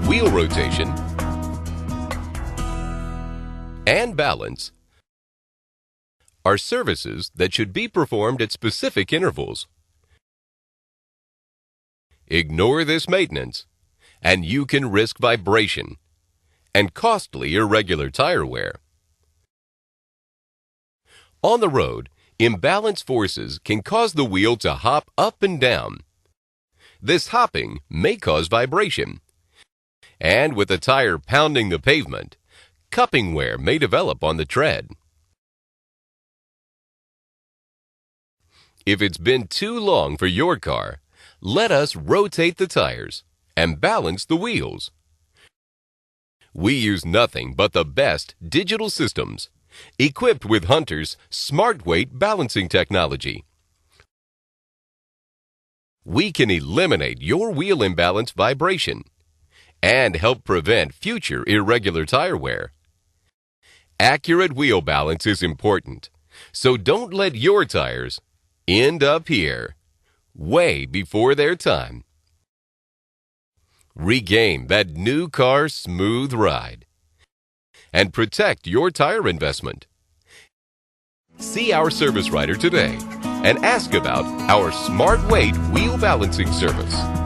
wheel rotation, and balance are services that should be performed at specific intervals. Ignore this maintenance, and you can risk vibration and costly irregular tire wear. On the road, imbalanced forces can cause the wheel to hop up and down. This hopping may cause vibration, and with the tire pounding the pavement, cupping wear may develop on the tread. If it's been too long for your car, let us rotate the tires and balance the wheels. We use nothing but the best digital systems, equipped with Hunter's Smart Weight balancing technology. We can eliminate your wheel imbalance vibration and help prevent future irregular tire wear. Accurate wheel balance is important, so don't let your tires end up here, way before their time. Regain that new car's smooth ride and protect your tire investment. See our service writer today and ask about our Smart Weight wheel balancing service.